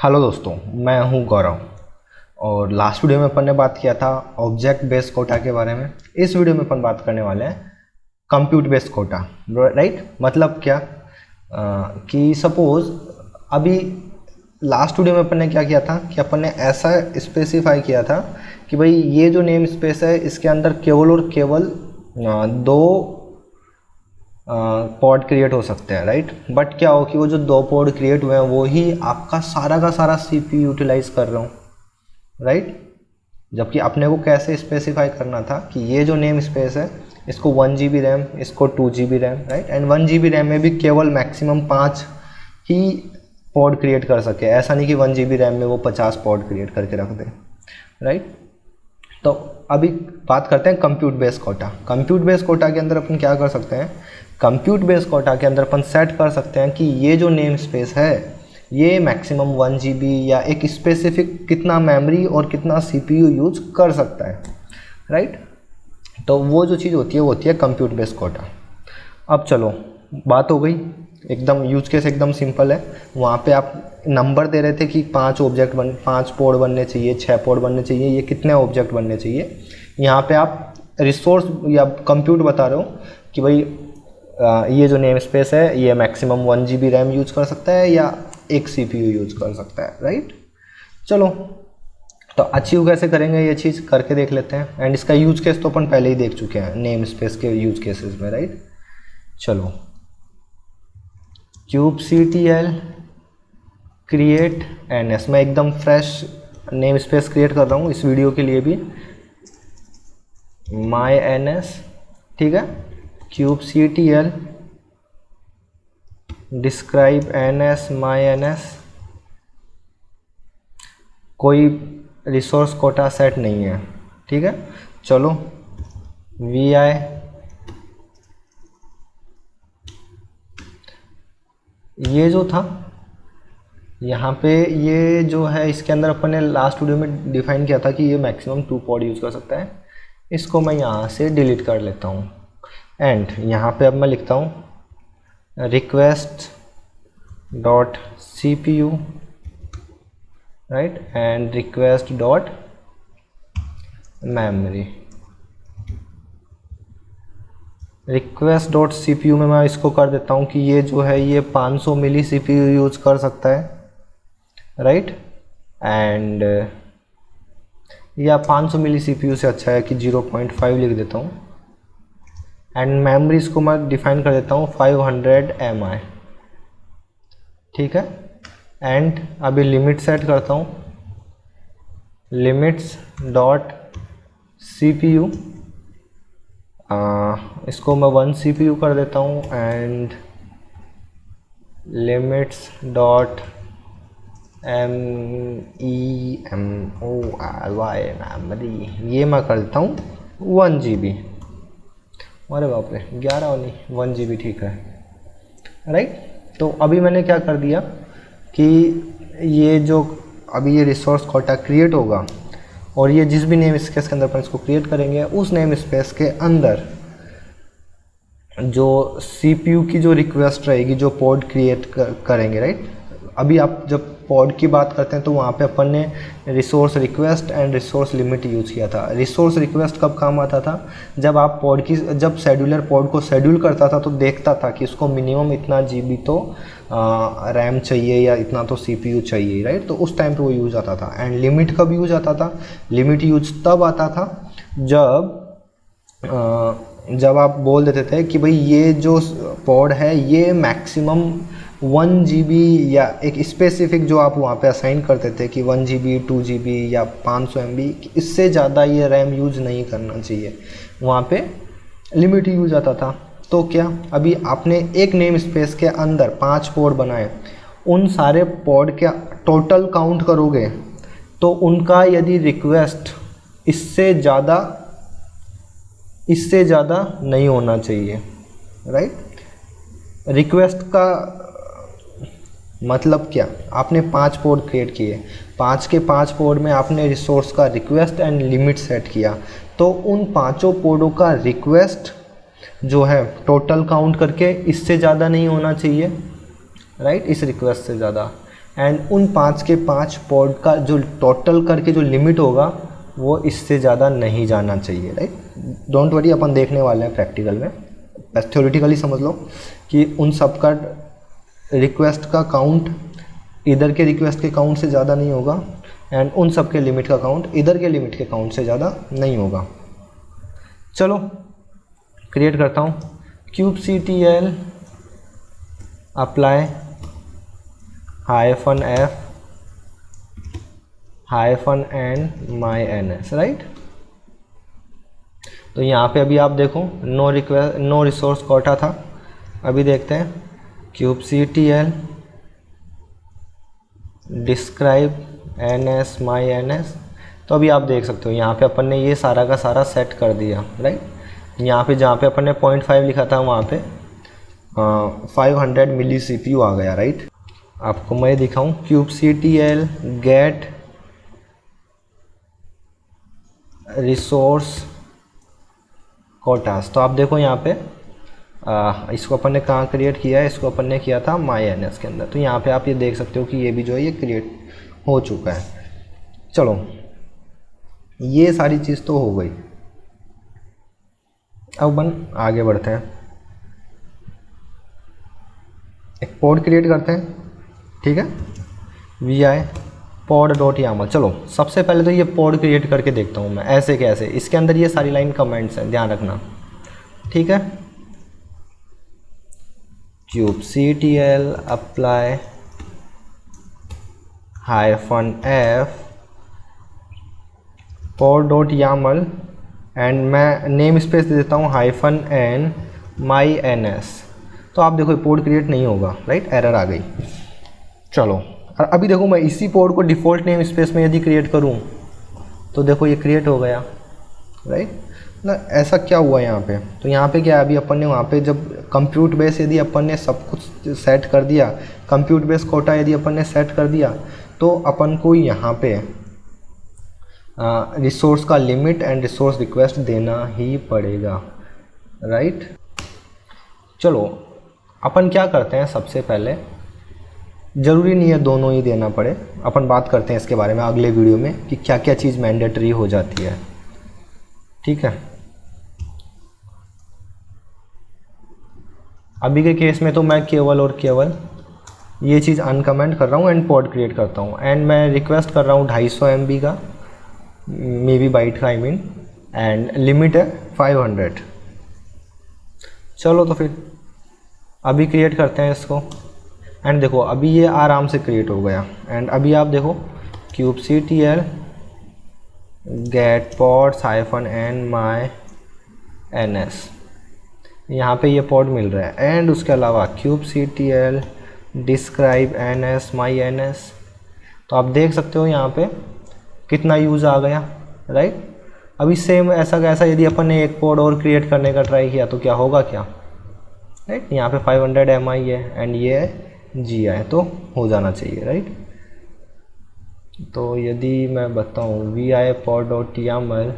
Hello दोस्तों, मैं हूं गौरव। और लास्ट वीडियो में अपन ने बात किया था ऑब्जेक्ट बेस्ड कोटा के बारे में। इस वीडियो में अपन बात करने वाले हैं कंप्यूट बेस्ड कोटा। राइट, मतलब क्या कि सपोज अभी लास्ट वीडियो में अपन ने क्या किया था कि अपन ने ऐसा स्पेसिफाई किया था कि भाई ये जो नेम स्पेस है इसके अंदर केवल और केवल दो पॉड क्रिएट हो सकते हैं। राइट, बट क्या हो कि वो जो दो पॉड क्रिएट हुए हैं वो ही आपका सारा का सारा सीपीयू यूटिलाइज कर रहा हूँ। राइट, जबकि अपने को कैसे स्पेसिफाई करना था कि ये जो नेम स्पेस है इसको 1 GB रैम, इसको 2 GB RAM. Right, and 1 GB RAM में भी केवल मैक्सिमम 5 ही पॉड क्रिएट कर सके। ऐसा नहीं कि 1 GB रैम में वो 50 पॉड क्रिएट करके रख दे। राइट, तो अभी बात करते हैं compute base quota. Compute base quota के अंदर अपन क्या कर सकते हैं, कंप्यूट बेस कोटा के अंदर अपन सेट कर सकते हैं कि ये जो नेम स्पेस है ये मैक्सिमम 1 GB या एक स्पेसिफिक कितना मेमोरी और कितना सीपीयू यूज कर सकता है। राइट, तो वो जो चीज़ होती है वो होती है कंप्यूट बेस कोटा। अब चलो, बात हो गई, एकदम यूज केस एकदम सिंपल है। वहाँ पे आप नंबर दे रहे थे कि 5 पोर्ड बनने चाहिए, 6 पोर्ड बनने चाहिए, ये कितने ऑब्जेक्ट बनने चाहिए। यहाँ पे आप रिसोर्स या कंप्यूट बता रहे हो कि भाई ये जो नेम स्पेस है ये मैक्सिमम 1 GB रैम यूज कर सकता है या एक CPU यूज कर सकता है। राइट, चलो तो अचीव कैसे करेंगे ये चीज़ करके देख लेते हैं। एंड इसका यूज केस तो अपन पहले ही देख चुके हैं नेम स्पेस के यूज केसेस में। राइट, चलो kubectl क्रिएट ns, मैं एकदम फ्रेश नेम स्पेस क्रिएट कर रहा हूँ इस वीडियो के लिए भी, my ns। ठीक है, kubectl describe ns my ns। कोई रिसोर्स कोटा सेट नहीं है। ठीक है, चलो vi ये जो था यहाँ पे, ये जो है इसके अंदर अपन ने लास्ट वीडियो में डिफाइन किया था कि ये मैक्सिमम 2 पॉड यूज़ कर सकता है। इसको मैं यहाँ से डिलीट कर लेता हूँ। एंड यहाँ पे अब मैं लिखता हूँ request dot CPU। Right, and request dot memory. Request dot CPU में मैं इसको कर देता हूँ कि ये जो है ये 500 मिली CPU यूज कर सकता है। राइट, एंड या 500 मिली CPU से अच्छा है कि 0.5 लिख देता हूँ। एंड मेमोरी इसको मैं डिफाइन कर देता हूँ 500 MI। ठीक है, एंड अभी लिमिट सेट करता हूँ, लिमिट्स डॉट CPU, इसको मैं 1 CPU कर देता हूँ। एंड लिमिट्स डॉट मेमोरी, ये मैं कर देता हूँ 1 GB। अरे बाप रे, 11 और नहीं 1 GB, ठीक है। राइट, तो अभी मैंने क्या कर दिया कि ये जो अभी ये रिसोर्स कोटा क्रिएट होगा और ये जिस भी नेम स्पेस के अंदर अपन इसको क्रिएट करेंगे उस नेम स्पेस के अंदर जो CPU की जो रिक्वेस्ट रहेगी, जो पॉड क्रिएट करेंगे। राइट, अभी आप जब पॉड की बात करते हैं तो वहाँ पे अपन ने resource request and resource limit use किया था। रिसोर्स रिक्वेस्ट कब काम आता था, जब आप जब शेड्यूलर पॉड को शेड्यूल करता था तो देखता था कि उसको मिनिमम इतना GB तो रैम चाहिए या इतना तो CPU चाहिए। राइट, तो उस टाइम पे वो यूज आता था। एंड लिमिट कब यूज आता था, लिमिट यूज तब आता था जब आप बोल देते थे कि भाई ये जो पॉड है ये मैक्सिमम 1 GB या एक स्पेसिफिक जो आप वहाँ पे असाइन करते थे कि 1 GB 2 GB या 500 MB, इससे ज़्यादा ये रैम यूज नहीं करना चाहिए, वहाँ पे लिमिट यूज आता था। तो क्या अभी आपने एक नेम स्पेस के अंदर 5 पॉड बनाए, उन सारे पॉड के टोटल काउंट करोगे तो उनका यदि रिक्वेस्ट इससे ज़्यादा नहीं होना चाहिए। राइट, रिक्वेस्ट का मतलब क्या, आपने 5 पॉड क्रिएट किए, 5 के 5 पॉड में आपने रिसोर्स का रिक्वेस्ट एंड लिमिट सेट किया, तो उन 5 पॉडों का रिक्वेस्ट जो है टोटल काउंट करके इससे ज़्यादा नहीं होना चाहिए। राइट, इस रिक्वेस्ट से ज़्यादा। एंड उन 5 के 5 पॉड का जो टोटल करके जो लिमिट होगा वो इससे ज़्यादा नहीं जाना चाहिए, राइट। डोंट वरी, अपन देखने वाले हैं प्रैक्टिकल में, बस थ्योरेटिकली समझ लो कि उन सब का रिक्वेस्ट का काउंट इधर के रिक्वेस्ट के काउंट से ज़्यादा नहीं होगा एंड उन सब के लिमिट का काउंट इधर के लिमिट के काउंट से ज़्यादा नहीं होगा। चलो क्रिएट करता हूँ kubectl apply -f -n myns, right. तो यहाँ पे अभी आप देखो नो रिसोर्स कोटा था। अभी देखते हैं kubectl डिस्क्राइब ns myns। तो अभी आप देख सकते हो यहाँ पे अपन ने ये सारा का सारा सेट कर दिया, राइट। यहाँ पे जहाँ पे अपन ने 0.5 लिखा था वहाँ पे 500 मिली CPU आ गया, राइट। आपको मैं दिखाऊं kubectl गेट रिसोर्स कोटास। तो आप देखो यहाँ पे इसको अपन ने कहाँ क्रिएट किया है, इसको अपन ने किया था myns के अंदर। तो यहाँ पे आप ये देख सकते हो कि ये भी जो है ये क्रिएट हो चुका है। चलो ये सारी चीज़ तो हो गई, अब अपन आगे बढ़ते हैं, एक पॉड क्रिएट करते हैं, ठीक है। vi pod.yaml। चलो सबसे पहले तो ये पॉड क्रिएट करके देखता हूँ मैं ऐसे कैसे। इसके अंदर ये सारी लाइन कमेंट्स हैं, ध्यान रखना, ठीक है। kubectl apply -f pod.yaml and मैं नेम स्पेस दे देता हूँ -n myns। तो आप देखो पोर्ट क्रिएट नहीं होगा, राइट, एरर आ गई। चलो और अभी देखो मैं इसी पोर्ट को डिफ़ॉल्ट नेम स्पेस में यदि क्रिएट करूँ तो देखो ये क्रिएट हो गया, राइट ना। ऐसा क्या हुआ यहाँ पे, तो यहाँ पे क्या है, अभी अपन ने वहाँ पे जब कंप्यूट बेस यदि अपन ने सब कुछ सेट कर दिया, कंप्यूट बेस कोटा यदि अपन ने सेट कर दिया, तो अपन को यहाँ पे रिसोर्स का लिमिट एंड रिसोर्स रिक्वेस्ट देना ही पड़ेगा, राइट। चलो अपन क्या करते हैं, सबसे पहले ज़रूरी नहीं है दोनों ही देना पड़े, अपन बात करते हैं इसके बारे में अगले वीडियो में कि क्या क्या चीज़ मैंडेटरी हो जाती है, ठीक है। अभी के केस में तो मैं केवल और केवल ये चीज़ अनकमेंट कर रहा हूँ एंड पॉड क्रिएट करता हूँ एंड मैं रिक्वेस्ट कर रहा हूँ 250 MB का, मे बी बाइट का, आई मीन, एंड लिमिट है 500। चलो तो फिर अभी क्रिएट करते हैं इसको एंड देखो अभी ये आराम से क्रिएट हो गया। एंड अभी आप देखो kubectl get pods -n myns, यहाँ पे ये पॉड मिल रहा है एंड उसके अलावा kubectl डिस्क्राइब ns myns। तो आप देख सकते हो यहाँ पे कितना यूज़ आ गया, राइट। अभी सेम ऐसा कैसा यदि अपन ने एक पॉड और क्रिएट करने का ट्राई किया तो क्या होगा, क्या, राइट। यहाँ पे 500 mi है एंड ये gi, तो हो जाना चाहिए, राइट। तो यदि मैं बताऊँ vi pod.yaml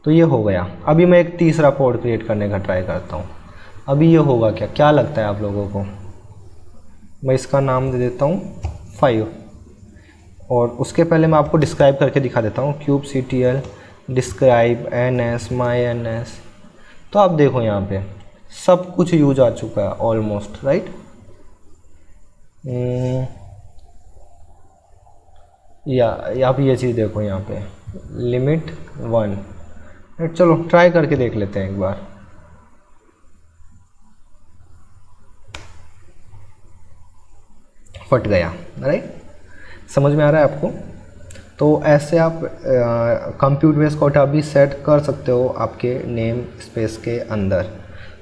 तो ये हो गया। अभी मैं एक तीसरा पॉड क्रिएट करने का ट्राई करता हूँ, अभी ये होगा क्या, क्या लगता है आप लोगों को। मैं इसका नाम दे देता हूँ 5 और उसके पहले मैं आपको डिस्क्राइब करके दिखा देता हूँ kubectl डिस्क्राइब ns myns। तो आप देखो यहाँ पे सब कुछ यूज आ चुका है ऑलमोस्ट, राइट। या आप ये चीज़ देखो यहाँ पे लिमिट 1, राइट। चलो ट्राई करके देख लेते हैं एक बार। फट गया, राइट। समझ में आ रहा है आपको। तो ऐसे आप कंप्यूट बेस कोटा भी सेट कर सकते हो आपके नेम स्पेस के अंदर,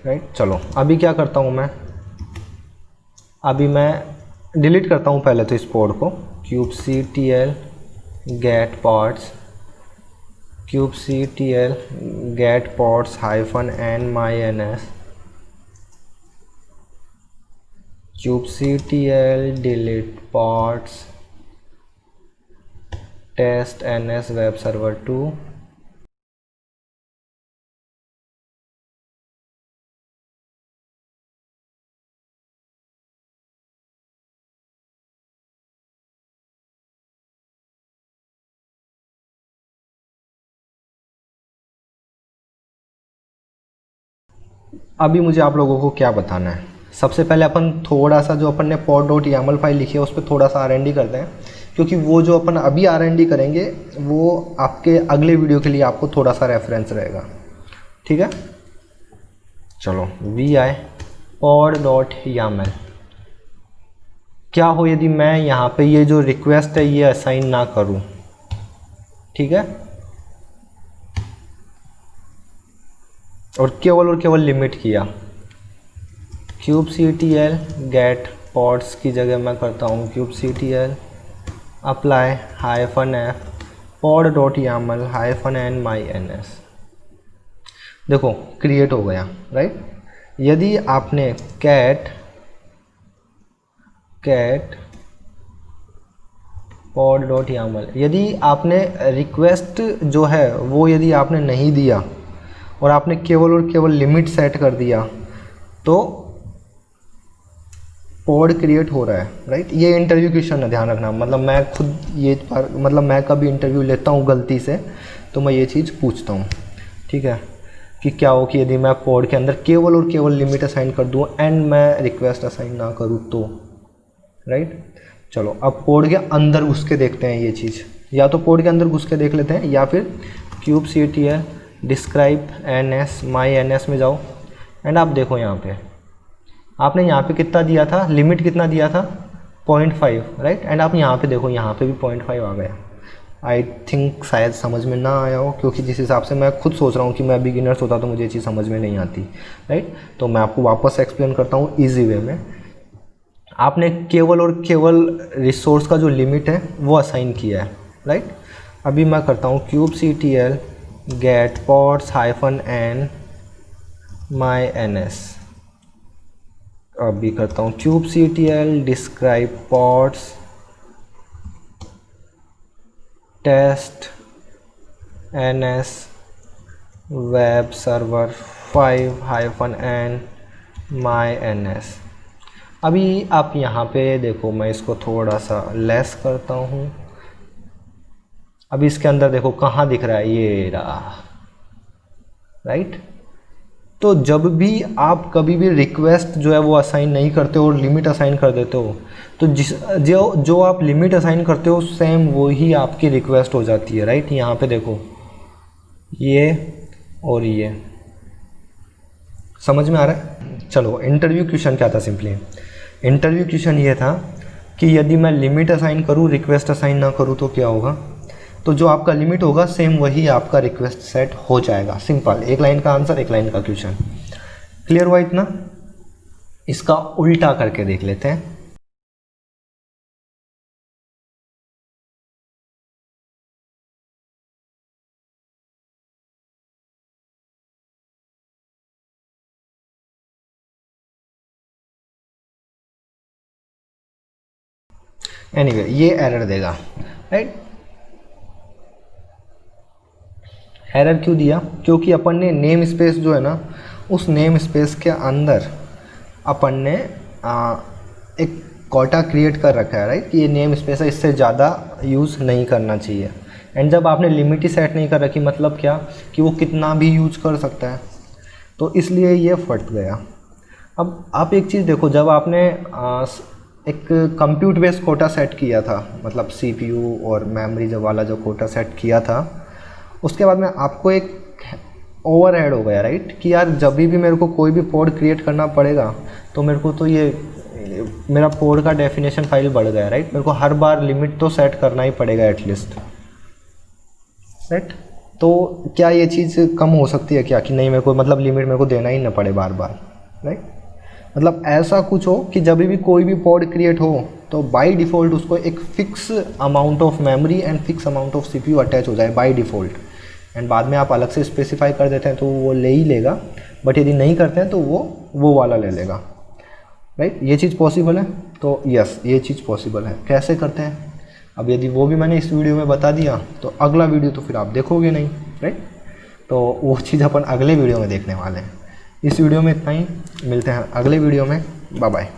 राइट। चलो अभी क्या करता हूँ मैं, अभी मैं डिलीट करता हूँ पहले तो इस पोर्ट को, kubectl get pods kubectl get pods -n myns kubectl delete pods test ns web server 2 अभी मुझे आप लोगों को क्या बताना है, सबसे पहले अपन थोड़ा सा जो अपन ने pod.yaml फाइल लिखी है उस पर थोड़ा सा R&D करते हैं, क्योंकि वो जो अपन अभी R&D करेंगे वो आपके अगले वीडियो के लिए आपको थोड़ा सा रेफरेंस रहेगा, ठीक है। चलो vi pod.yaml क्या हो यदि मैं यहाँ पे ये जो रिक्वेस्ट है ये असाइन ना करूँ, ठीक है, और केवल लिमिट किया kubectl गेट पॉड्स की जगह मैं करता हूँ kubectl apply -f pod.yaml -n myns, देखो क्रिएट हो गया, राइट। यदि आपने कैट pod.yaml यदि आपने रिक्वेस्ट जो है वो यदि आपने नहीं दिया और आपने केवल और केवल लिमिट सेट कर दिया तो पॉड क्रिएट हो रहा है, राइट। ये इंटरव्यू क्वेश्चन है, ध्यान रखना, मतलब मैं खुद ये मतलब मैं कभी इंटरव्यू लेता हूँ गलती से तो मैं ये चीज़ पूछता हूँ, ठीक है, कि क्या हो कि यदि मैं पॉड के अंदर केवल और केवल लिमिट असाइन कर दूँ एंड मैं रिक्वेस्ट असाइन ना करूँ तो, राइट। चलो अब पॉड के अंदर घुस के देखते हैं ये चीज़, या तो पॉड के अंदर घुस के देख लेते हैं या फिर kubectl डिस्क्राइब ns myns में जाओ एंड आप देखो यहाँ पे आपने यहाँ पे कितना दिया था, लिमिट कितना दिया था 0.5, राइट। एंड आप यहाँ पे देखो यहाँ पे भी 0.5 आ गया। आई थिंक शायद समझ में ना आया हो, क्योंकि जिस हिसाब से मैं खुद सोच रहा हूँ कि मैं बिगिनर्स होता तो मुझे ये चीज़ समझ में नहीं आती, राइट। तो मैं आपको वापस एक्सप्लेन करता हूँ ईजी वे में। आपने केवल और केवल रिसोर्स का जो लिमिट है वो असाइन किया है, राइट। अभी मैं करता हूँ kubectl get pods -n myns, अभी करता हूँ kubectl describe pods test ns web server 5 -n myns। अभी आप यहाँ पे देखो मैं इसको थोड़ा सा लेस करता हूँ, अभी इसके अंदर देखो कहाँ दिख रहा है, ये रहा, राइट। तो जब भी आप कभी भी रिक्वेस्ट जो है वो असाइन नहीं करते हो और लिमिट असाइन कर देते हो तो जो आप लिमिट असाइन करते हो सेम वो ही आपकी रिक्वेस्ट हो जाती है, राइट। यहाँ पे देखो ये और ये समझ में आ रहा है। चलो इंटरव्यू क्वेश्चन क्या था, सिंपली इंटरव्यू क्वेश्चन ये था कि यदि मैं लिमिट असाइन करूँ रिक्वेस्ट असाइन ना करूँ तो क्या होगा, तो जो आपका लिमिट होगा सेम वही आपका रिक्वेस्ट सेट हो जाएगा। सिंपल, एक लाइन का आंसर, एक लाइन का क्वेश्चन। क्लियर हुआ इतना? इसका उल्टा करके देख लेते हैं। एनीवे ये एरर देगा, राइट। एरर क्यों दिया? क्योंकि अपन ने नेम स्पेस जो है ना, उस नेम स्पेस के अंदर अपन ने एक कोटा क्रिएट कर रखा है, राइट, कि ये नेम स्पेस है, इससे ज़्यादा यूज़ नहीं करना चाहिए। एंड जब आपने लिमिट ही सेट नहीं कर रखी, मतलब क्या कि वो कितना भी यूज कर सकता है, तो इसलिए ये फट गया। अब आप एक चीज़ देखो, जब आपने एक कंप्यूट बेस्ड कोटा सेट किया था, मतलब CPU और मेमोरी जब वाला जो कोटा सेट किया था, उसके बाद में आपको एक ओवरहेड हो गया, राइट, कि यार जब भी मेरे को कोई भी पॉड क्रिएट करना पड़ेगा तो मेरे को तो ये मेरा पॉड का डेफिनेशन फाइल बढ़ गया, राइट। मेरे को हर बार लिमिट तो सेट करना ही पड़ेगा एटलीस्ट, राइट। तो क्या ये चीज़ कम हो सकती है क्या, कि नहीं मेरे को मतलब लिमिट मेरे को देना ही ना पड़े बार बार, राइट। मतलब ऐसा कुछ हो कि जब भी कोई भी पॉड क्रिएट हो तो बाय डिफ़ॉल्ट उसको एक fix amount of memory and fix amount of CPU attach हो जाए बाय डिफ़ॉल्ट। एंड बाद में आप अलग से स्पेसिफाई कर देते हैं तो वो ले ही लेगा, बट यदि नहीं करते हैं तो वो वाला ले लेगा, राइट। ये चीज़ पॉसिबल है? तो यस, ये चीज़ पॉसिबल है। कैसे करते हैं? अब यदि वो भी मैंने इस वीडियो में बता दिया तो अगला वीडियो तो फिर आप देखोगे नहीं, राइट। तो वो चीज़ अपन अगले वीडियो में देखने वाले हैं। इस वीडियो में इतना ही, मिलते हैं अगले वीडियो में, बाय बाय।